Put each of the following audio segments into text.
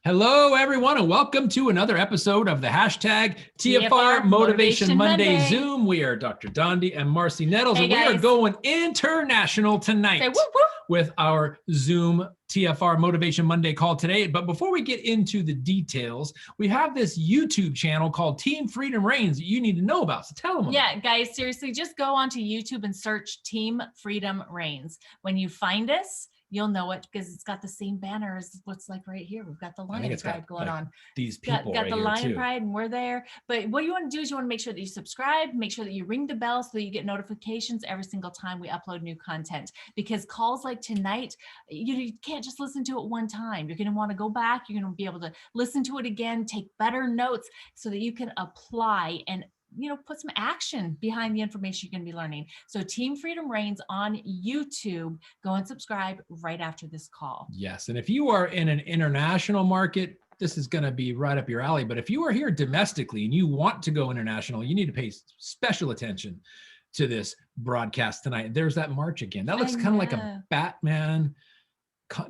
Hello, everyone, and welcome to another episode of the hashtag TFR Motivation Monday Zoom. We are Dr. Dondi and Marcy Nettles, and we are going international tonight with our Zoom TFR Motivation Monday call today. But before we get into the details, we have this YouTube channel called Team Freedom Reigns that you need to know about. So tell them about it. Yeah, guys, seriously, just go onto YouTube and search Team Freedom Reigns. When you find us, you'll know it because it's got the same banner as what's like right here. We've got the Lion Pride going on. These people got right the here Lion too. Pride, and we're there. But what you want to do is you want to make sure that you subscribe, make sure that you ring the bell so that you get notifications every single time we upload new content. Because calls like tonight, you can't just listen to it one time. You're going to want to go back. You're going to be able to listen to it again, take better notes so that you can apply and put some action behind the information you're going to be learning. So Team Freedom Reigns on YouTube, go and subscribe right after this call. Yes. And if you are in an international market, this is going to be right up your alley. But if you are here domestically and you want to go international, you need to pay special attention to this broadcast tonight. There's that march again. That looks kind of like a Batman,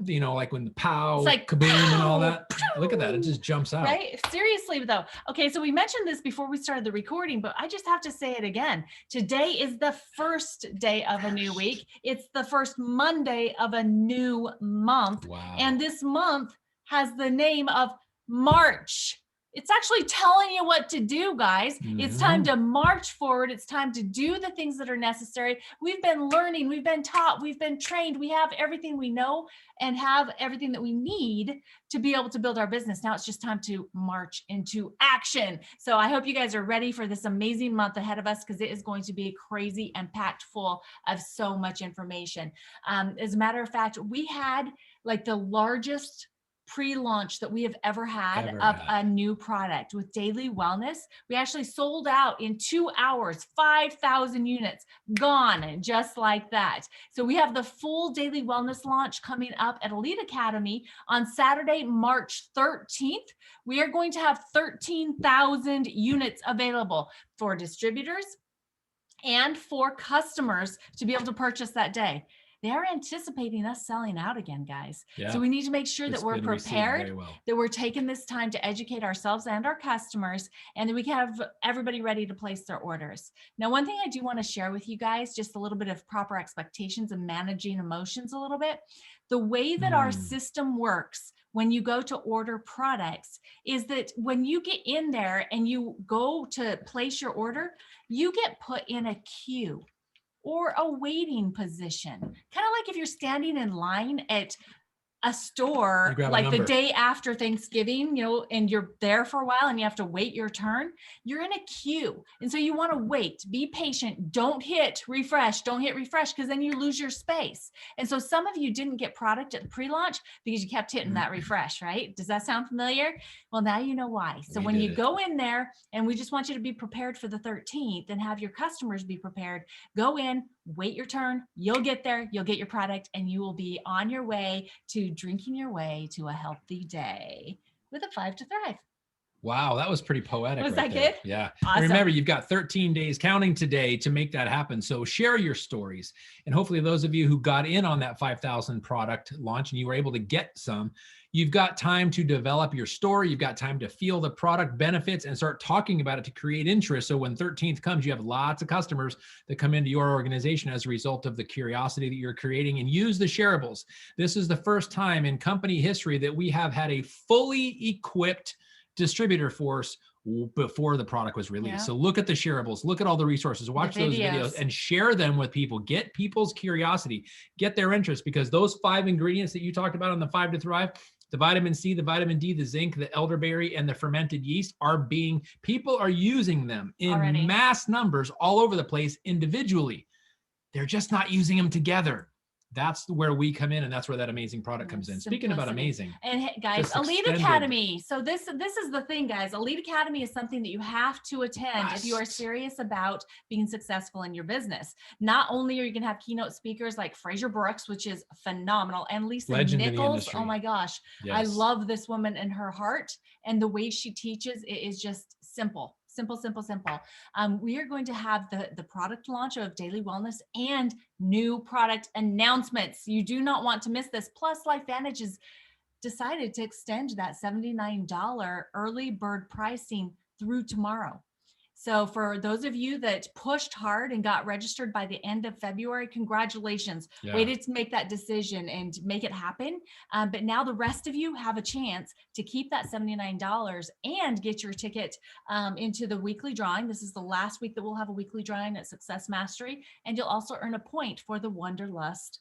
like when the pow, like kaboom and all that. Look at that. It just jumps out. Right? Seriously, though. Okay, so we mentioned this before we started the recording, but I just have to say it again. Today is the first day of a new week. It's the first Monday of a new month. Wow. And this month has the name of March. It's actually telling you what to do, guys. Mm-hmm. It's time to march forward. It's time to do the things that are necessary. We've been learning, we've been taught, we've been trained. We have everything we know and have everything that we need to be able to build our business. Now it's just time to march into action. So I hope you guys are ready for this amazing month ahead of us because it is going to be crazy and packed full of so much information. As a matter of fact, we had like the largest pre-launch that we have ever had of a new product with Daily Wellness. We actually sold out in 2 hours, 5,000 units gone just like that. So we have the full Daily Wellness launch coming up at Elite Academy on Saturday, March 13th. We are going to have 13,000 units available for distributors and for customers to be able to purchase that day. They're anticipating us selling out again, guys. Yeah. So we need to make sure that we're prepared, that we're taking this time to educate ourselves and our customers, and that we can have everybody ready to place their orders. Now, one thing I do want to share with you guys, just a little bit of proper expectations and managing emotions a little bit. The way that our system works when you go to order products is that when you get in there and you go to place your order, you get put in a queue or a waiting position. Kind of like if you're standing in line at a store, like the day after Thanksgiving, and you're there for a while and you have to wait your turn, you're in a queue. And so you want to wait, be patient, don't hit refresh, because then you lose your space. And so some of you didn't get product at the pre-launch because you kept hitting that refresh, right? Does that sound familiar? Well, now you know why. So when you go in there, and we just want you to be prepared for the 13th and have your customers be prepared, go in, wait your turn, you'll get there, you'll get your product, and you will be on your way to drinking your way to a healthy day with a 5 to Thrive. Wow, that was pretty poetic. Was that good? Yeah. Awesome. Remember, you've got 13 days counting today to make that happen. So share your stories. And hopefully those of you who got in on that 5,000 product launch and you were able to get some, you've got time to develop your story. You've got time to feel the product benefits and start talking about it to create interest. So when 13th comes, you have lots of customers that come into your organization as a result of the curiosity that you're creating, and use the shareables. This is the first time in company history that we have had a fully equipped distributor force before the product was released. Yeah. So look at the shareables, look at all the resources, watch those videos and share them with people. Get people's curiosity, get their interest, because those 5 ingredients that you talked about on the 5 to Thrive, the vitamin C, the vitamin D, the zinc, the elderberry, and the fermented yeast people are using them in mass numbers all over the place individually. They're just not using them together. That's where we come in, and that's where that amazing product comes in. Speaking about amazing. And guys, Elite Academy. So this is the thing, guys. Elite Academy is something that you have to attend if you are serious about being successful in your business. Not only are you going to have keynote speakers like Fraser Brooks, which is phenomenal, and Lisa Nichols. Oh my gosh. Yes. I love this woman and her heart, and the way she teaches it is just simple. Simple. We are going to have the product launch of Daily Wellness and new product announcements. You do not want to miss this. Plus, LifeVantage is decided to extend that $79 early bird pricing through tomorrow. So for those of you that pushed hard and got registered by the end of February, congratulations. Yeah. Waited to make that decision and make it happen. But now the rest of you have a chance to keep that $79 and get your ticket into the weekly drawing. This is the last week that we'll have a weekly drawing at Success Mastery. And you'll also earn a point for the Wanderlust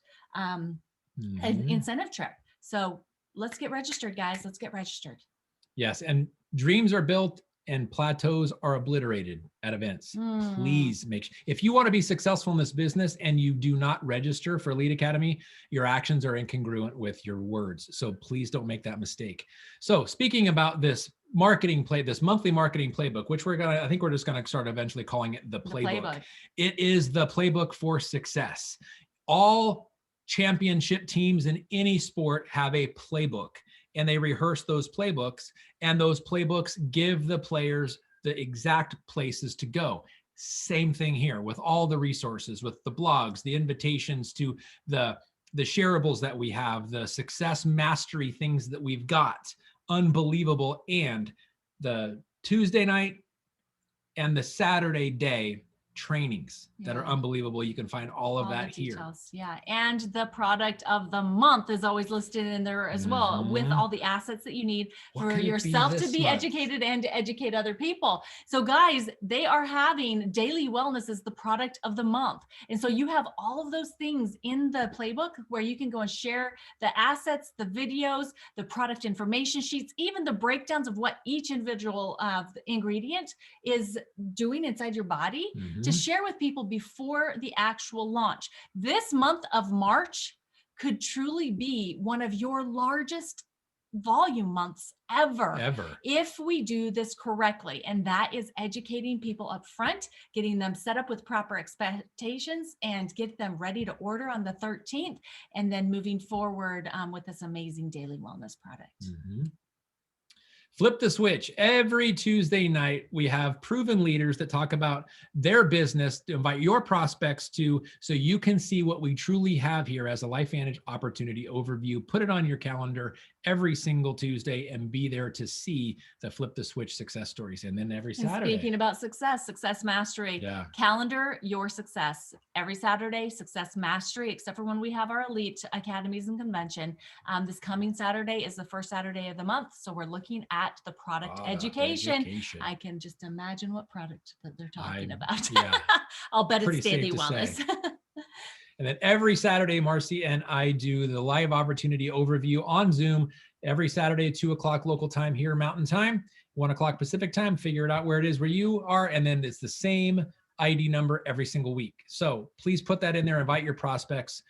incentive trip. So let's get registered, guys. Let's get registered. Yes. And dreams are built and plateaus are obliterated at events. Please make sure, if you want to be successful in this business and you do not register for Elite Academy, your actions are incongruent with your words. So please don't make that mistake. So speaking about this this monthly marketing playbook, which I think we're just going to start eventually calling it the playbook. It is the playbook for success. All championship teams in any sport have a playbook, and they rehearse those playbooks, and those playbooks give the players the exact places to go. Same thing here with all the resources, with the blogs, the invitations to the shareables that we have, the success mastery things that we've got, unbelievable. And the Tuesday night and the Saturday day trainings that are unbelievable. You can find all of that here. Yeah. And the product of the month is always listed in there as well, with all the assets that you need for yourself to be educated and to educate other people. So guys, they are having daily wellness as the product of the month. And so you have all of those things in the playbook where you can go and share the assets, the videos, the product information sheets, even the breakdowns of what each individual ingredient is doing inside your body, to share with people before the actual launch. This month of March could truly be one of your largest volume months ever if we do this correctly. And that is educating people up front, getting them set up with proper expectations, and get them ready to order on the 13th, and then moving forward with this amazing daily wellness product. Flip the switch. Every Tuesday night, we have proven leaders that talk about their business to invite your prospects to, so you can see what we truly have here as a LifeVantage opportunity overview. Put it on your calendar every single Tuesday and be there to see the Flip the Switch success stories. And then every Saturday. Speaking about success mastery, calendar your success. Every Saturday, success mastery, except for when we have our elite academies and convention. This coming Saturday is the first Saturday of the month. So we're looking at the product education. I can just imagine what product that they're talking about. I'll bet it's daily wellness. And then every Saturday, Marcy and I do the live opportunity overview on Zoom every Saturday, 2:00 local time here, Mountain Time, 1:00 Pacific time. Figure it out where it is where you are. And then it's the same ID number every single week. So please put that in there, invite your prospects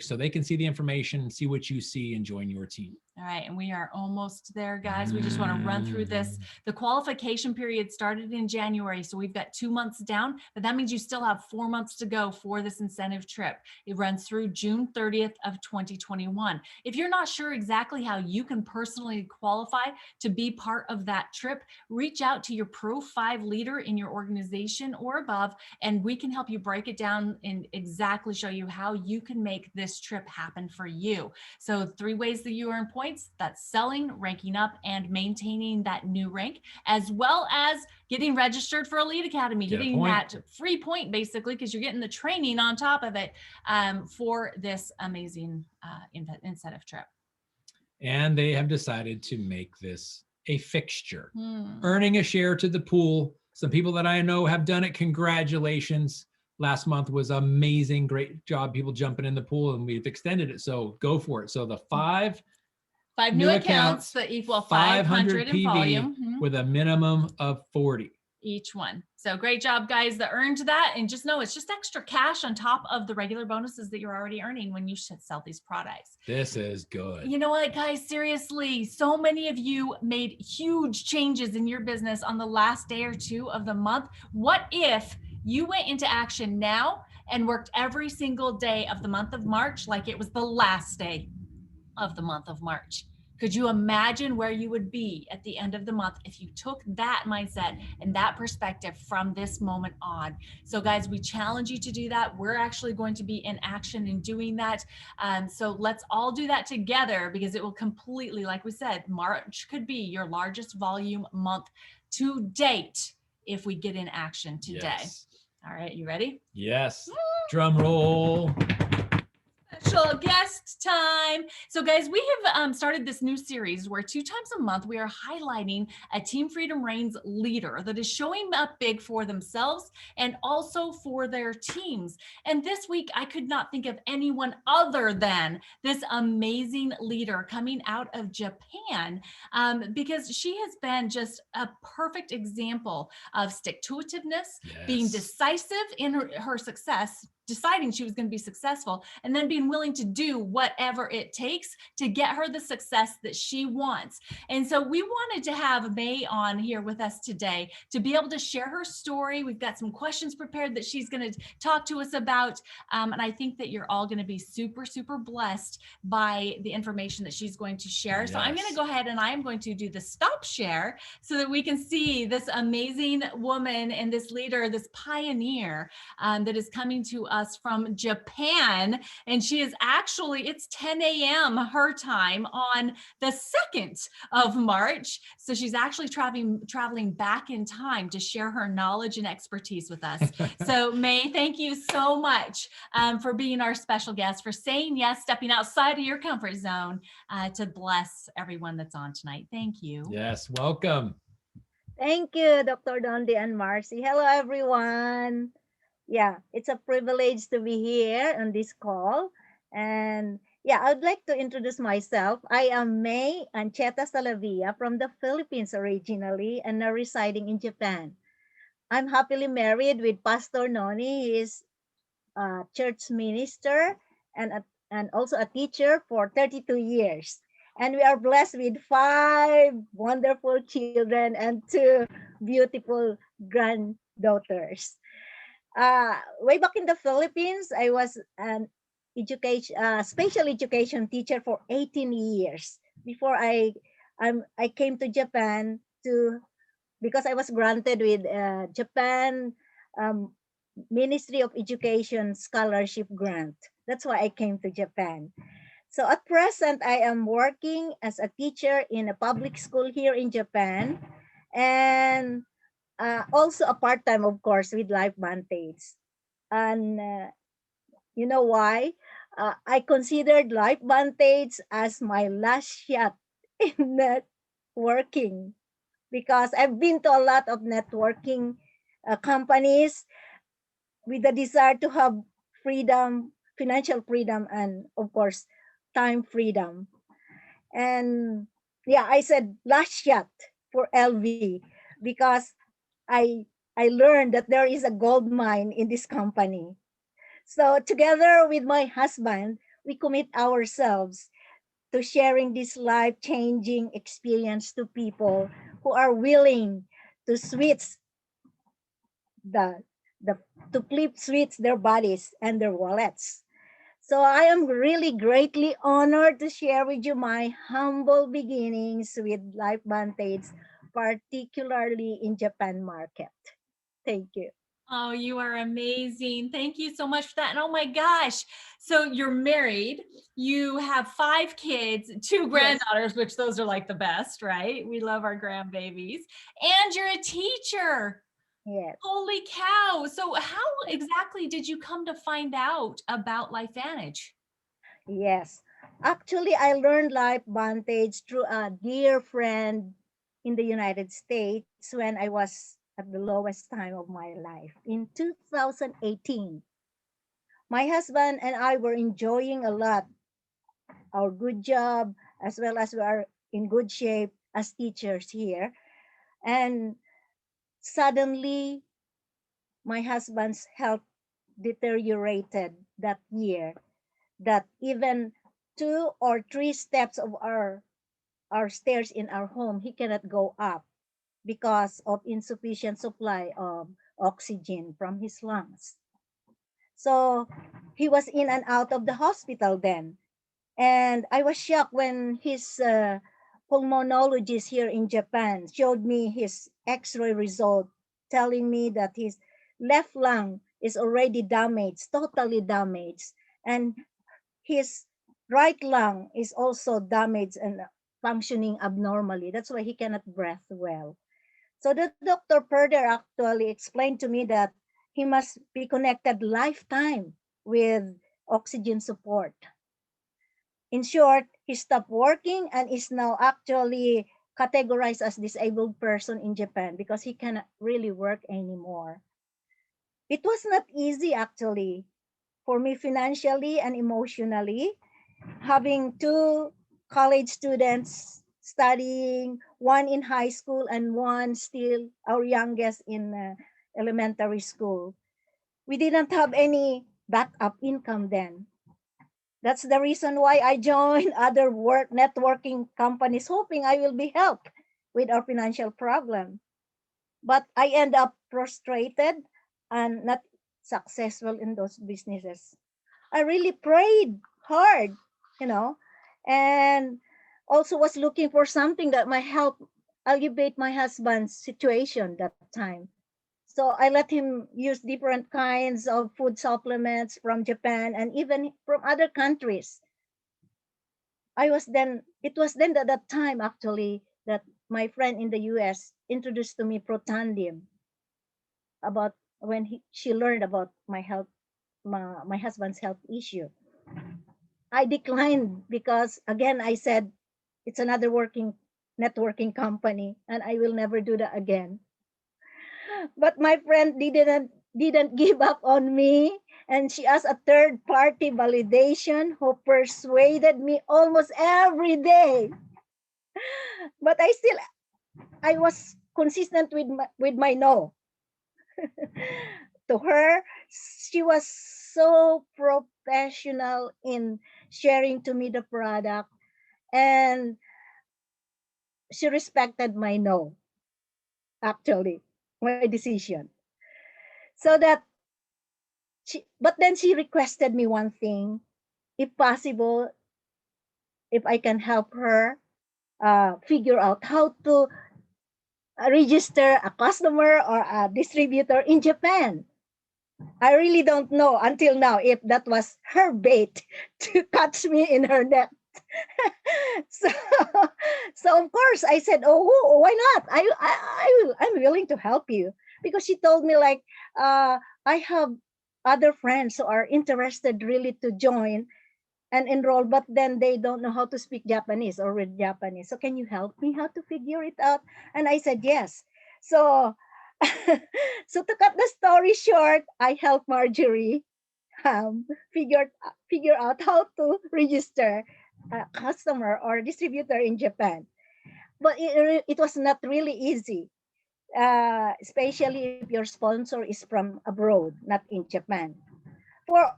so they can see the information, see what you see, and join your team. All right. And we are almost there, guys. We just want to run through this. The qualification period started in January. So we've got 2 months down, but that means you still have 4 months to go for this incentive trip. It runs through June 30th of 2021. If you're not sure exactly how you can personally qualify to be part of that trip, reach out to your Pro 5 leader in your organization or above, and we can help you break it down and exactly show you how you can make this trip happen for you. So 3 ways that you earn points. That's selling, ranking up, and maintaining that new rank, as well as getting registered for Elite Academy, getting that free point basically, because you're getting the training on top of it for this amazing incentive trip. And they have decided to make this a fixture, earning a share to the pool. Some people that I know have done it. Congratulations. Last month was amazing. Great job. People jumping in the pool, and we've extended it. So go for it. So the five new accounts that equal 500 in volume with a minimum of 40 each one. So great job, guys, that earned that. And just know it's just extra cash on top of the regular bonuses that you're already earning when you should sell these products. This is good. You know what, guys, seriously, so many of you made huge changes in your business on the last day or two of the month. What if you went into action now and worked every single day of the month of March like it was the last day of the month of March? Could you imagine where you would be at the end of the month if you took that mindset and that perspective from this moment on? So guys, we challenge you to do that. We're actually going to be in action in doing that. So let's all do that together, because it will completely, like we said, March could be your largest volume month to date if we get in action today. Yes. All right, you ready? Yes. Drum roll. Special guest time. So guys, we have started this new series where 2 times a month we are highlighting a Team Freedom Reigns leader that is showing up big for themselves and also for their teams. And this week I could not think of anyone other than this amazing leader coming out of Japan, because she has been just a perfect example of stick-to-itiveness, being decisive in her success, deciding she was going to be successful, and then being willing to do whatever it takes to get her the success that she wants. And so we wanted to have May on here with us today to be able to share her story. We've got some questions prepared that she's going to talk to us about. And I think that you're all going to be super, super blessed by the information that she's going to share. Yes. So I'm going to go ahead and I am going to do the stop share so that we can see this amazing woman and this leader, this pioneer that is coming to us from Japan. And she is actually, it's 10 a.m. her time on the 2nd of March. So she's actually traveling back in time to share her knowledge and expertise with us. So May, thank you so much for being our special guest, for saying yes, stepping outside of your comfort zone to bless everyone that's on tonight. Thank you. Yes, welcome. Thank you, Dr. Dondi and Marcy. Hello, everyone. Yeah, it's a privilege to be here on this call. And yeah, I'd like to introduce myself. I am May Ancheta Salavia from the Philippines originally and now residing in Japan. I'm happily married with Pastor Noni. He is a church minister and also a teacher for 32 years. And we are blessed with 5 wonderful children and 2 beautiful granddaughters. Way back in the Philippines, I was an special education teacher for 18 years before I came to Japan because I was granted with Japan um, Ministry of Education scholarship grant. That's why I came to Japan. So at present, I am working as a teacher in a public school here in Japan, and also a part-time, of course, with LifeVantage. And you know why? I considered LifeVantage as my last shot in networking, because I've been to a lot of networking companies with the desire to have freedom, financial freedom, and of course, time freedom. And yeah, I said last shot for LV because I I learned that there is a gold mine in this company. So together with my husband, we commit ourselves to sharing this life-changing experience to people who are willing to switch the the to flip switch their bodies and their wallets. So I am really greatly honored to share with you my humble beginnings with LifeVantage, particularly in Japan market. Thank you. Oh, you are amazing. Thank you so much for that. And oh my gosh. So you're married, you have 5 kids, 2 granddaughters, which those are like the best, right? We love our grandbabies. And you're a teacher. Yes. Holy cow. So how exactly did you come to find out about LifeVantage? Yes. Actually, I learned LifeVantage through a dear friend in the United States when I was at the lowest time of my life in 2018. My husband and I were enjoying a lot our good job, as well as we are in good shape as teachers here. And suddenly, my husband's health deteriorated that year, that even 2 or 3 steps of our stairs in our home, he cannot go up because of insufficient supply of oxygen from his lungs. So he was in and out of the hospital then. And I was shocked when his pulmonologist here in Japan showed me his x-ray result, telling me that his left lung is already damaged, totally damaged, and his right lung is also damaged and functioning abnormally. That's why he cannot breathe well. So the doctor further actually explained to me that he must be connected lifetime with oxygen support. In short, he stopped working and is now actually categorized as disabled person in Japan because he cannot really work anymore. It was not easy actually for me financially and emotionally, having two college students studying, one in high school and one still our youngest in elementary school. We didn't have any backup income then. That's the reason why I joined other work networking companies, hoping I will be helped with our financial problem. But I end up frustrated and not successful in those businesses. I really prayed hard, you know, and also was looking for something that might help alleviate my husband's situation that time. So I let him use different kinds of food supplements from Japan and even from other countries. It was then at that time actually that my friend in the US introduced to me Protandim about when she learned about my husband's health issue. I declined because again I said it's another working networking company and I will never do that again. But my friend didn't give up on me, and she asked a third party validation who persuaded me almost every day. But I was consistent with my no. To her, she was so professional in sharing to me the product, and she respected my no, actually, my decision. So that but then she requested me one thing, if possible, if I can help her figure out how to register a customer or a distributor in Japan. I really don't know until now if that was her bait to catch me in her net. so, so of course I said, "Oh, why not? I'm willing to help you," because she told me like, I have other friends who are interested really to join and enroll, but then they don't know how to speak Japanese or read Japanese. So can you help me how to figure it out? And I said yes. So, so to cut the story short, I helped Marjorie um, figure figure out how to register a customer or distributor in Japan. But it was not really easy, especially if your sponsor is from abroad, not in Japan.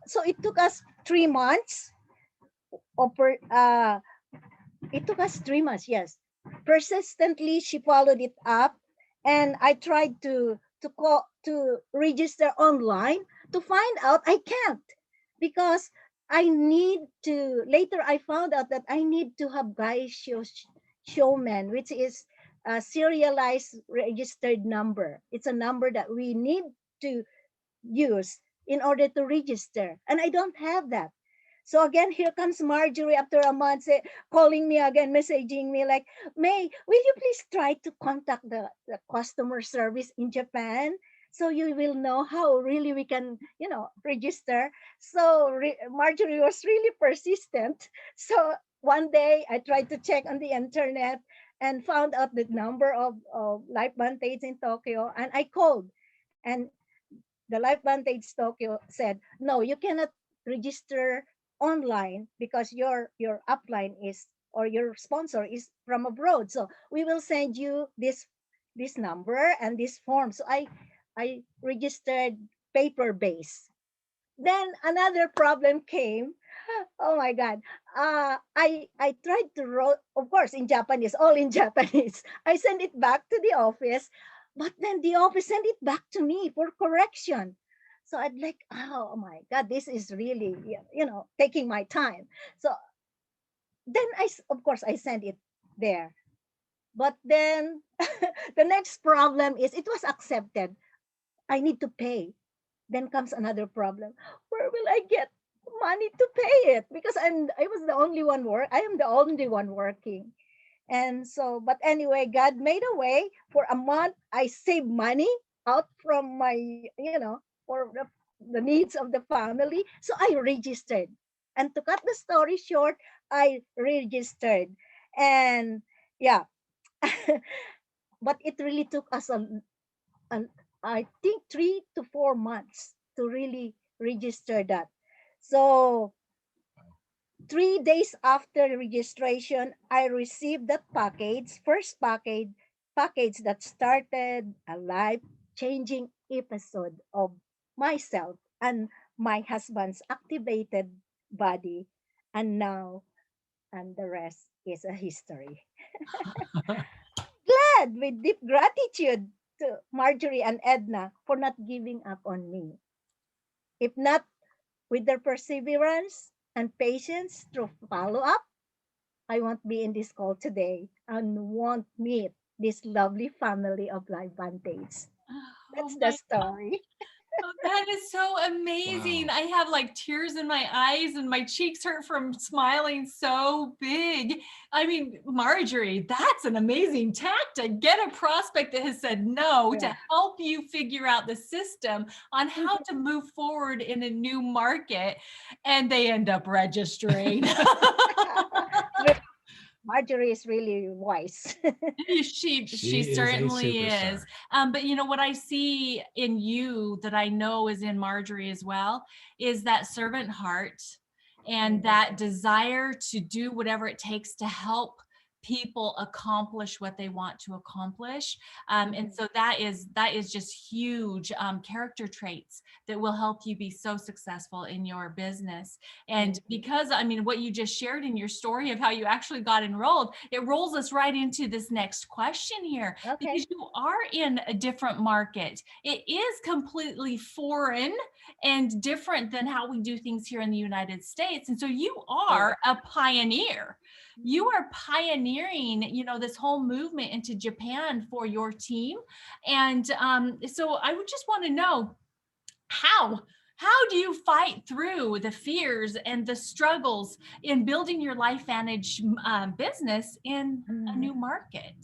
So it took us 3 months Oper, it took us 3 months, yes. Persistently, she followed it up, and I tried to register online to find out I can't because I need to. Later, I found out that I need to have showman, which is a serialized registered number. It's a number that we need to use in order to register, and I don't have that. So again, here comes Marjorie after a month calling me again, messaging me like, "May, will you please try to contact the customer service in Japan so you will know how really we can, register." So Marjorie was really persistent. So one day I tried to check on the internet and found out the number of LifeVantage in Tokyo, and I called. And the LifeVantage Tokyo said, "No, you cannot register online because your upline is or your sponsor is from abroad. So we will send you this number and this form." So I registered paper base. Then another problem came. Oh my God. I tried to write, of course, in Japanese, all in Japanese. I sent it back to the office, but then the office sent it back to me for correction. So I'd like, oh my God, this is really, taking my time. So then of course, I sent it there. But then the next problem is it was accepted. I need to pay. Then comes another problem. Where will I get money to pay it? Because I am the only one working. And so, but anyway, God made a way. For a month, I saved money out from my, for the needs of the family. So I registered. And to cut the story short, I registered. And yeah, but it really took us an I think 3 to 4 months to really register that. So 3 days after registration, I received that first package that started a life-changing episode of myself and my husband's activated body. And now, and the rest is a history. Glad with deep gratitude to Marjorie and Edna for not giving up on me. If not with their perseverance and patience through follow up, I won't be in this call today and won't meet this lovely family of LifeVantage. Oh That's the my story. Oh, that is so amazing. Wow. I have like tears in my eyes and my cheeks hurt from smiling so big. I mean, Marjorie, that's an amazing tactic. Get a prospect that has said no Yeah. to help you figure out the system on how to move forward in a new market, and they end up registering. Marjorie is really wise. She She is a certainly superstar. is. But you know what I see in you that I know is in Marjorie as well is that servant heart and that desire to do whatever it takes to help people accomplish what they want to accomplish. And so that is just huge character traits that will help you be so successful in your business. And because, I mean, what you just shared in your story of how you actually got enrolled, it rolls us right into this next question here, Okay. because you are in a different market. It is completely foreign and different than how we do things here in the United States. And so you are a pioneer. You are pioneering, you know, this whole movement into Japan for your team. And so I would just want to know how do you fight through the fears and the struggles in building your LifeVantage business in a new market?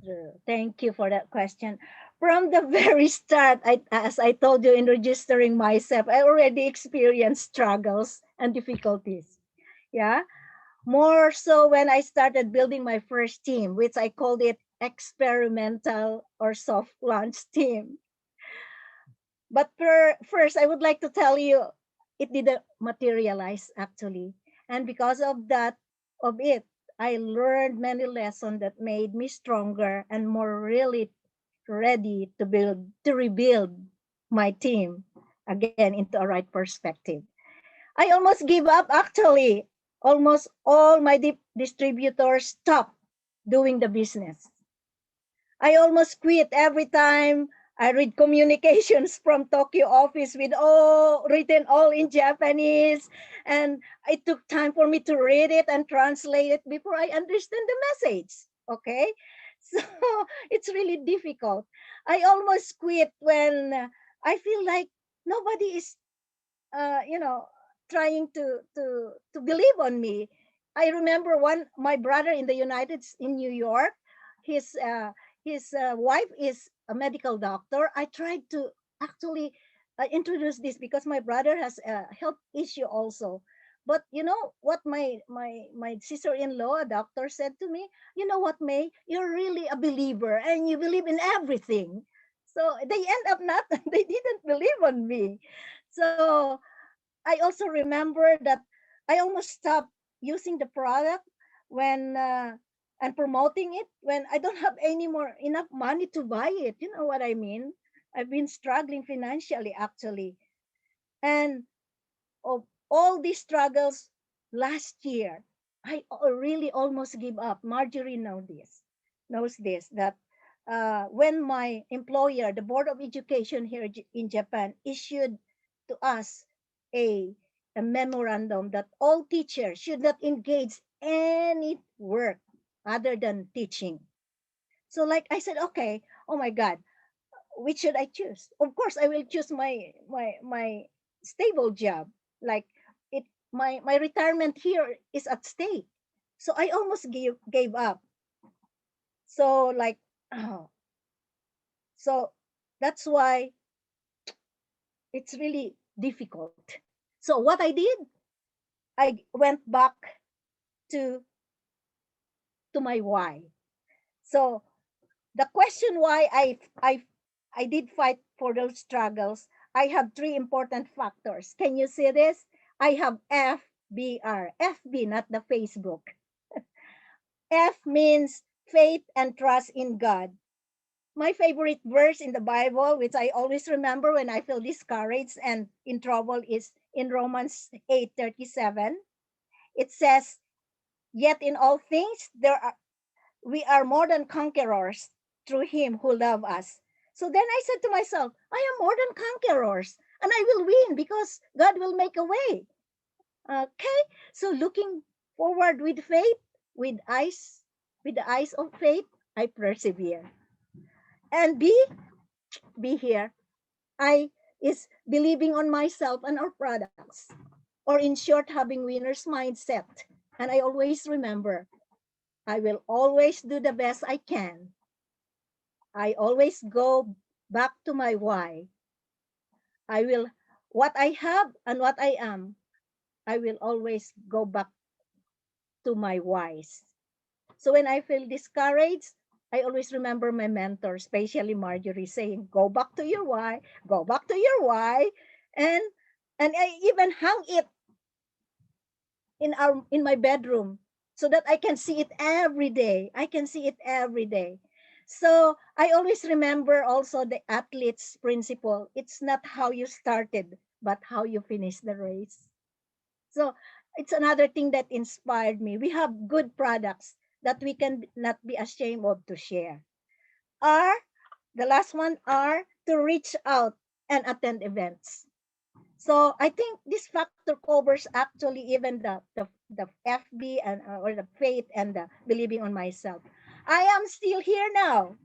True. Thank you for that question. From the very start, as I told you in registering myself, I already experienced struggles and difficulties. Yeah. More so when I started building my first team, which I called it experimental or soft launch team. But first, I would like to tell you, it didn't materialize actually. And because of it, I learned many lessons that made me stronger and more really ready to rebuild my team again into a right perspective. I almost give up actually. Almost all my distributors stopped doing the business. I almost quit every time I read communications from Tokyo office with all written all in Japanese. And it took time for me to read it and translate it before I understand the message. Okay. So it's really difficult. I almost quit when I feel like nobody is you know, trying to believe on me. I remember my brother in in New York. His wife is a medical doctor. I tried to actually introduce this because my brother has a health issue also. But you know what my sister-in-law, a doctor, said to me, you know what, May, you're really a believer and you believe in everything. So they end up not, they didn't believe on me. So I also remember that I almost stopped using the product when and promoting it when I don't have any more enough money to buy it. You know what I mean? I've been struggling financially actually, and of all these struggles last year, really almost give up. Marjorie knows this that when my employer, the Board of Education here in Japan, issued to us a, a memorandum that all teachers should not engage any work other than teaching. So like I said, okay, oh my God, which should I choose? Of course, I will choose my stable job. Like it, my retirement here is at stake. So I almost gave up. So like, oh, so that's why it's really difficult. So what I did, I went back to my why. So the question why I did fight for those struggles, I have three important factors. Can you see this? I have FBR, FB, not the Facebook. F means faith and trust in God. My favorite verse in the Bible, which I always remember when I feel discouraged and in trouble, is in Romans 8:37. It says, "Yet in all things we are more than conquerors through him who loved us." So then I said to myself, I am more than conquerors and I will win because God will make a way. Okay, so looking forward with faith, with eyes, with the eyes of faith, I persevere. And be here. I is believing on myself and our products, or in short, having winner's mindset. And I always remember, I will always do the best I can. I always go back to my why. I will, what I have and what I am, I will always go back to my whys. So when I feel discouraged, I always remember my mentor, especially Marjorie, saying, go back to your why, go back to your why. And I even hung it in my bedroom so that I can see it every day. I can see it every day. So I always remember also the athlete's principle. It's not how you started, but how you finish the race. So it's another thing that inspired me. We have good products that we can not be ashamed of to share. R, the last one, R, to reach out and attend events. So I think this factor covers actually even the FB and or the faith and the believing on myself. I am still here now.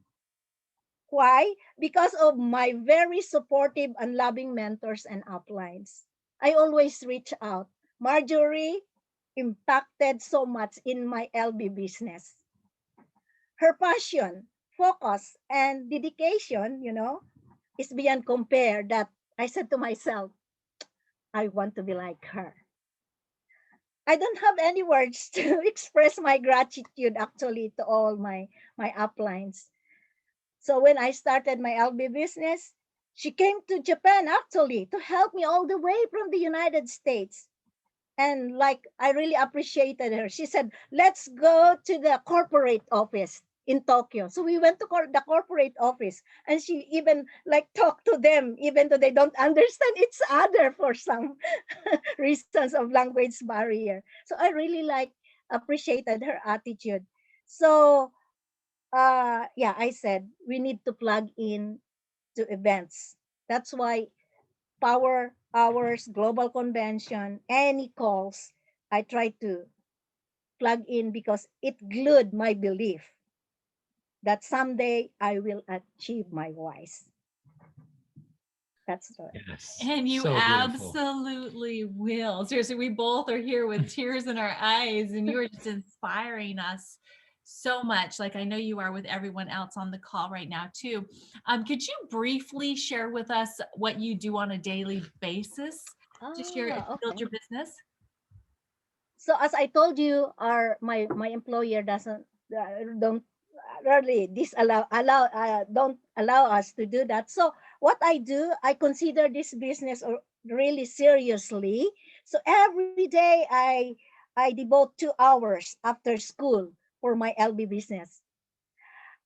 Why? Because of my very supportive and loving mentors and uplines. I always reach out. Marjorie impacted so much in my LB business. Her passion, focus, and dedication, is beyond compare that I said to myself, I want to be like her. I don't have any words to express my gratitude actually to all my uplines. So when I started my LB business, she came to Japan actually to help me all the way from the United States. And like I really appreciated her. She said, "Let's go to the corporate office in Tokyo." So we went to the corporate office, and she even like talked to them, even though they don't understand each other for some reasons of language barrier. So I really like appreciated her attitude. So yeah, I said we need to plug in to events. That's why power hours, global convention, any calls, I try to plug in because it glued my belief that someday I will achieve my whys. That's right. Yes. And you So beautiful. absolutely will. Seriously, we both are here with tears in our eyes, and you are just inspiring us so much. Like I know you are with everyone else on the call right now too. Could you briefly share with us what you do on a daily basis to share to build Okay. your business? So as I told you, my employer doesn't don't rarely don't allow us to do that. So what I do, I consider this business really seriously. So every day I devote 2 hours after school for my LB business.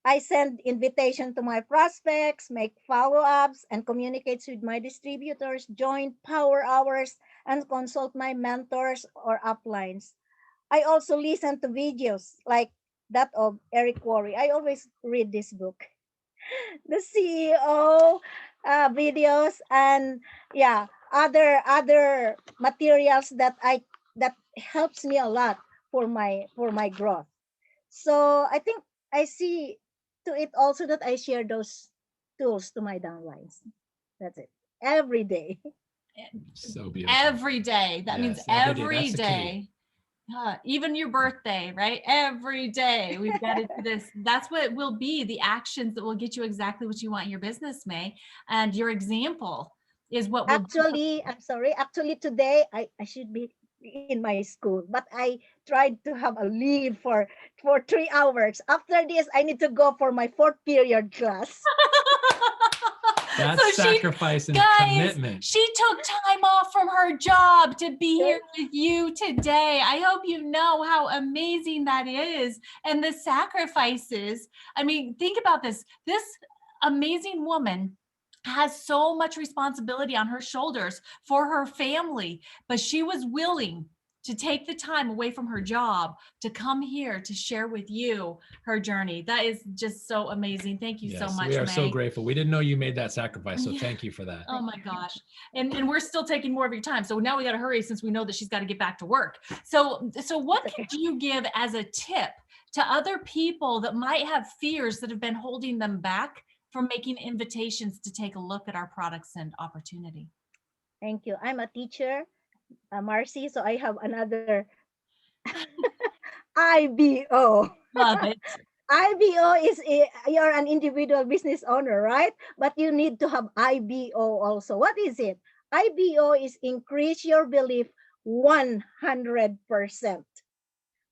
I send invitation to my prospects, make follow-ups, and communicates with my distributors, join power hours, and consult my mentors or uplines. I also listen to videos like that of Eric Worre. I always read this book, the CEO videos, and yeah, other materials that helps me a lot for my growth. So I think I see to it also that I share those tools to my downlines. That's it. Every day. So beautiful. Every day. That means Yes, every day. every That's the key. day. Even your birthday, right? Every day we've got to do this. That's what will be the actions that will get you exactly what you want in your business, May. And your example is what will Actually, I'm sorry. Actually, today I should be in my school, but I tried to have a leave for 3 hours. After this, I need to go for my fourth period class. That's sacrifice and commitment. She took time off from her job to be here with you today. I hope you know how amazing that is. And the sacrifices. I mean, think about this. This amazing woman has so much responsibility on her shoulders for her family, but she was willing to take the time away from her job to come here to share with you her journey. That is just so amazing. Thank you so much, we are May. so grateful. We didn't know you made that sacrifice, so thank you for that. Oh my gosh. And we're still taking more of your time. So now we got to hurry since we know that she's got to get back to work. So what could you give as a tip to other people that might have fears that have been holding them back from making invitations to take a look at our products and opportunity? Thank you. I'm a teacher, Marcy, so I have another IBO. Love it. IBO is you're an individual business owner, right? But you need to have IBO also. What is it? IBO is increase your belief 100%.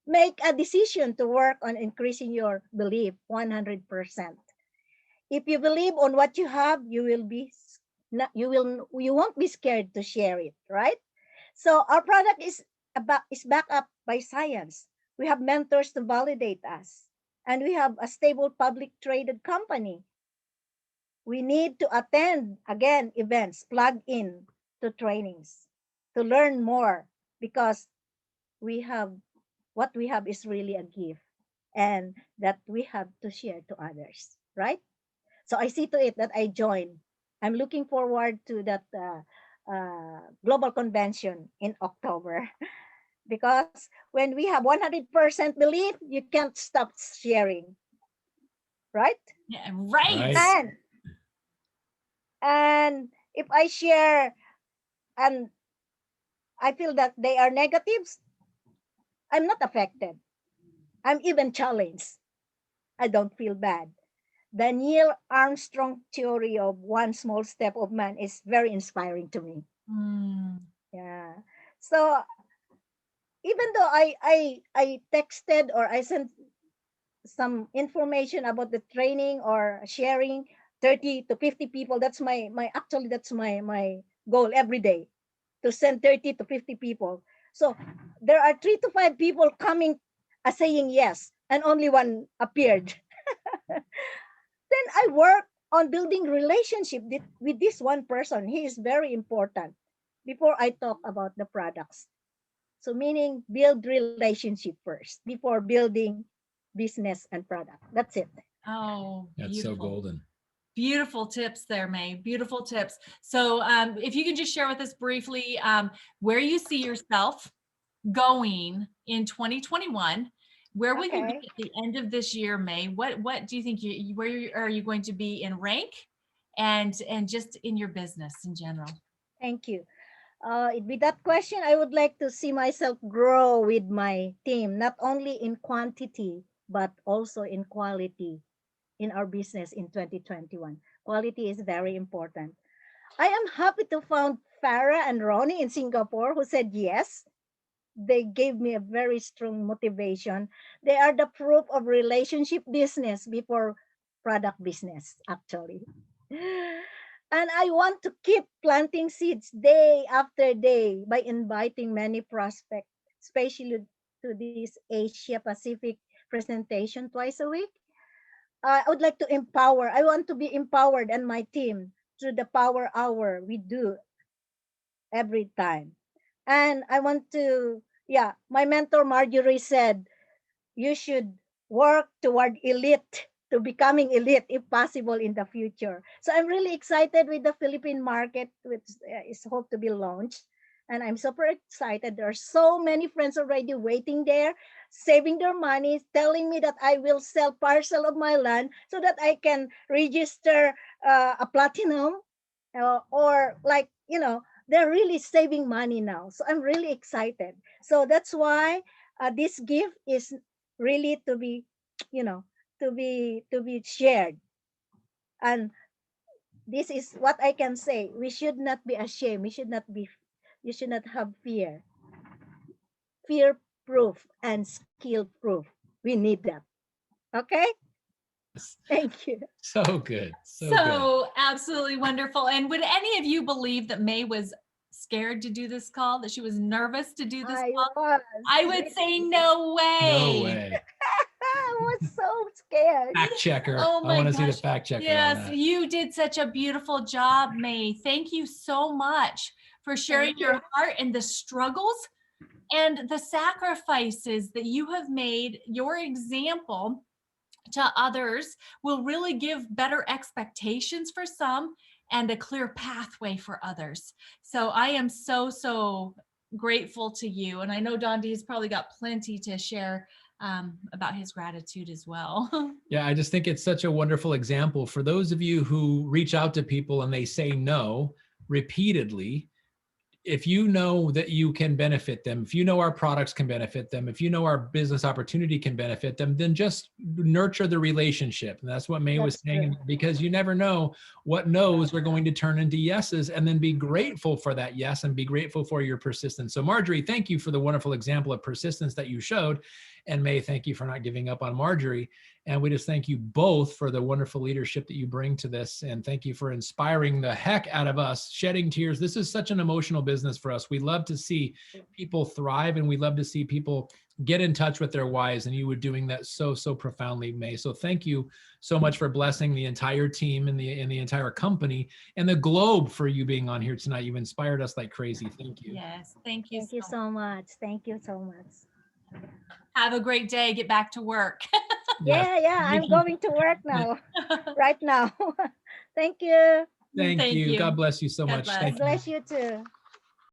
Make a decision to work on increasing your belief 100%. If you believe on what you have, you won't be scared to share it, right? So our product is backed up by science. We have mentors to validate us, and we have a stable public traded company. We need to attend again events, plug in to trainings to learn more, because we have what we have is really a gift, and that we have to share to others, right? So I see to it that I join. I'm looking forward to that global convention in October, because when we have 100% belief, you can't stop sharing, right? Yeah, right. And if I share and I feel that they are negatives, I'm not affected. I'm even challenged. I don't feel bad. The Neil Armstrong theory of one small step of man is very inspiring to me. Yeah. So even though I texted or I sent some information about the training or sharing 30 to 50 people, that's my goal every day, to send 30 to 50 people. So there are 3 to 5 people coming saying yes, and only one appeared. Then I work on building relationship with this one person. He is very important before I talk about the products. So meaning build relationship first before building business and product. That's it. Oh, that's beautiful. so golden. Beautiful tips there, May. Beautiful tips. So if you can just share with us briefly where you see yourself going in 2021. Where will you be at the end of this year, May? What do you think where are you going to be in rank and just in your business in general? Thank you. With that question, I would like to see myself grow with my team, not only in quantity, but also in quality in our business in 2021. Quality is very important. I am happy to found Farah and Ronnie in Singapore who said yes. They gave me a very strong motivation. They are the proof of relationship business before product business, actually. And I want to keep planting seeds day after day by inviting many prospects, especially to this Asia Pacific presentation twice a week. I would like to empower. I want to be empowered and my team through the power hour we do every time. And I want to, my mentor Marjorie said, you should work toward elite to becoming elite if possible in the future. So I'm really excited with the Philippine market, which is hoped to be launched. And I'm super excited. There are so many friends already waiting there, saving their money, telling me that I will sell parcel of my land so that I can register a platinum, or like, they're really saving money now. So I'm really excited. So that's why this gift is really to be, you know, to be shared. And this is what I can say. We should not be ashamed. You should not have fear. Fear proof and skill proof. We need that. Okay? Thank you. So good. So good. So absolutely wonderful. And would any of you believe that May was scared to do this call, that she was nervous to do this I call? was. I would say no way. No way. I was so scared. Fact checker. Oh I my want to see the gosh. fact checker. on Yes, that. you did such a beautiful job, May. Thank you so much for sharing Thank your you. heart and the struggles and the sacrifices that you have made. Your example to others will really give better expectations for some and a clear pathway for others. So I am so grateful to you. And I know Don D's probably got plenty to share about his gratitude as well. Yeah, I just think it's such a wonderful example for those of you who reach out to people and they say no repeatedly. If you know that you can benefit them, if you know our products can benefit them, if you know our business opportunity can benefit them, then just nurture the relationship. And that's what May was That's saying, true. because you never know what no's are going to turn into yeses, and then be grateful for that yes and be grateful for your persistence. So Marjorie, thank you for the wonderful example of persistence that you showed. And May, thank you for not giving up on Marjorie. And we just thank you both for the wonderful leadership that you bring to this. And thank you for inspiring the heck out of us, shedding tears. This is such an emotional business for us. We love to see people thrive, and we love to see people get in touch with their whys. And you were doing that so profoundly, May. So thank you so much for blessing the entire team and the entire company and the globe for you being on here tonight. You've inspired us like crazy. Thank you. Yes, thank you. Thank you so much. Thank you so much. Have a great day. Get back to work. Yes. Yeah, Thank I'm you. going to work now, right now. Thank you. Thank Thank you. you. God bless you so God much. bless. Thank God you. bless you too.